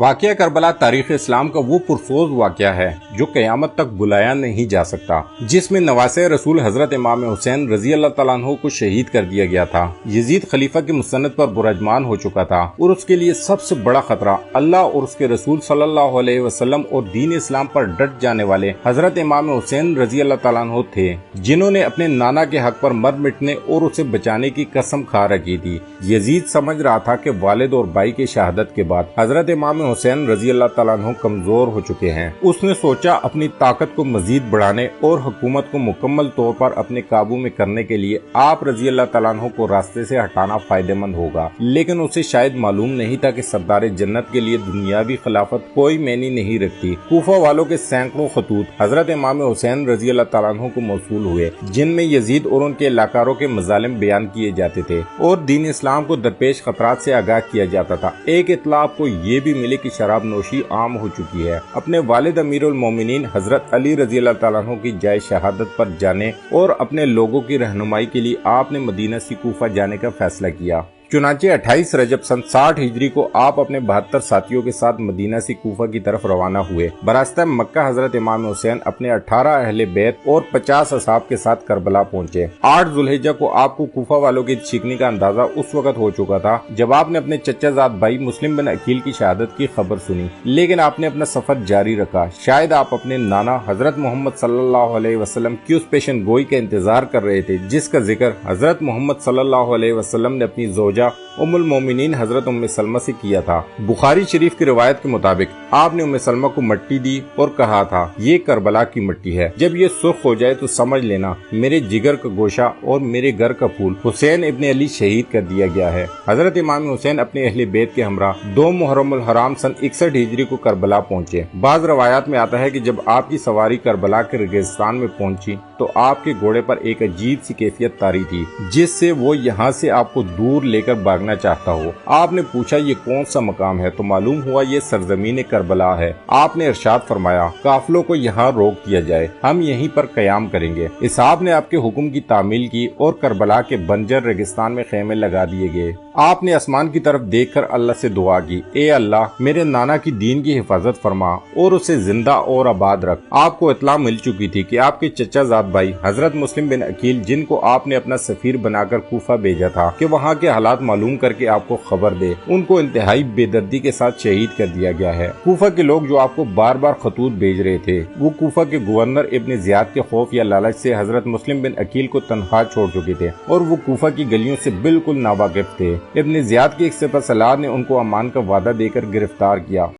واقعہ کربلا تاریخ اسلام کا وہ پرسوز واقعہ ہے جو قیامت تک بلایا نہیں جا سکتا، جس میں نواسۂ رسول حضرت امام حسین رضی اللہ تعالیٰ عنہ کو شہید کر دیا گیا تھا۔ یزید خلیفہ کی مسند پر برجمان ہو چکا تھا اور اس کے لیے سب سے بڑا خطرہ اللہ اور اس کے رسول صلی اللہ علیہ وسلم اور دین اسلام پر ڈٹ جانے والے حضرت امام حسین رضی اللہ تعالیٰ عنہ تھے، جنہوں نے اپنے نانا کے حق پر مر مٹنے اور اسے بچانے کی قسم کھا رکھی تھی۔ یزید سمجھ رہا تھا کہ والد اور بھائی کی شہادت کے بعد حضرت امام حسین رضی اللہ تعالیٰ عنہ کمزور ہو چکے ہیں۔ اس نے سوچا اپنی طاقت کو مزید بڑھانے اور حکومت کو مکمل طور پر اپنے قابو میں کرنے کے لیے آپ رضی اللہ تعالیٰ عنہ کو راستے سے ہٹانا فائدہ مند ہوگا، لیکن اسے شاید معلوم نہیں تھا کہ سردار جنت کے لیے دنیاوی خلافت کوئی معنی نہیں رکھتی۔ کوفہ والوں کے سینکڑوں خطوط حضرت امام حسین رضی اللہ تعالیٰ عنہ کو موصول ہوئے، جن میں یزید اور ان کے علاقاروں کے مظالم بیان کیے جاتے تھے اور دین اسلام کو درپیش خطرات سے آگاہ کیا جاتا تھا۔ ایک اطلاع آپ کو یہ بھی ملے کہ شراب نوشی عام ہو چکی ہے۔ اپنے والد امیر المومنین حضرت علی رضی اللہ تعالیٰ عنہ کی جائے شہادت پر جانے اور اپنے لوگوں کی رہنمائی کے لیے آپ نے مدینہ سے کوفہ جانے کا فیصلہ کیا۔ چنانچہ 28 رجب سن 60 ہجری کو آپ اپنے 72 ساتھیوں کے ساتھ مدینہ سے کوفہ کی طرف روانہ ہوئے۔ براستہ مکہ حضرت امام حسین اپنے 18 اہل بیت اور 50 اصحاب کے ساتھ کربلا پہنچے۔ 8 ذوالحجہ کو آپ کو کوفہ والوں کی چیخنے کا اندازہ اس وقت ہو چکا تھا جب آپ نے اپنے چچا زاد بھائی مسلم بن عقیل کی شہادت کی خبر سنی، لیکن آپ نے اپنا سفر جاری رکھا۔ شاید آپ اپنے نانا حضرت محمد صلی اللہ علیہ وسلم کی اس پیشن گوئی کا انتظار کر رہے تھے جس کا ذکر حضرت محمد صلی اللہ علیہ وسلم نے اپنی زوجہ ام المومنین حضرت ام سلمہ سے کیا تھا۔ بخاری شریف کی روایت کے مطابق آپ نے ام سلمہ کو مٹی دی اور کہا تھا، یہ کربلا کی مٹی ہے، جب یہ سرخ ہو جائے تو سمجھ لینا میرے جگر کا گوشہ اور میرے گھر کا پھول حسین ابن علی شہید کر دیا گیا ہے۔ حضرت امام حسین اپنے اہل بیت کے ہمراہ 2 محرم الحرام سن 61 ہجری کو کربلا پہنچے۔ بعض روایات میں آتا ہے کہ جب آپ کی سواری کربلا کے ریگستان میں پہنچی تو آپ کے گھوڑے پر ایک عجیب سی کیفیت طاری تھی جس سے وہ یہاں سے آپ کو دور لے کر بھاگنا چاہتا ہو۔ آپ نے پوچھا یہ کون سا مقام ہے تو معلوم ہوا یہ سرزمین کربلا ہے۔ آپ نے ارشاد فرمایا قافلوں کو یہاں روک دیا جائے، ہم یہیں پر قیام کریں گے۔ اسحاق نے آپ کے حکم کی تعمیل کی اور کربلا کے بنجر ریگستان میں خیمے لگا دیے گئے۔ آپ نے آسمان کی طرف دیکھ کر اللہ سے دعا کی، اے اللہ میرے نانا کی دین کی حفاظت فرما اور اسے زندہ اور آباد رکھ۔ آپ کو اطلاع مل چکی تھی کہ آپ کے چچا زاد بھائی حضرت مسلم بن عقیل، جن کو آپ نے اپنا سفیر بنا کر کوفہ بھیجا تھا کہ وہاں کے حالات معلوم کر کے آپ کو خبر دے، ان کو انتہائی بے دردی کے ساتھ شہید کر دیا گیا ہے۔ کوفہ کے لوگ جو آپ کو بار بار خطوط بھیج رہے تھے وہ کوفہ کے گورنر ابن زیاد کے خوف یا لالچ سے حضرت مسلم بن عقیل کو تنہا چھوڑ چکے تھے اور وہ کوفہ کی گلیوں سے بالکل ناواقف تھے۔ ابن زیاد کے ایک سپہ سالار نے ان کو امان کا وعدہ دے کر گرفتار کیا۔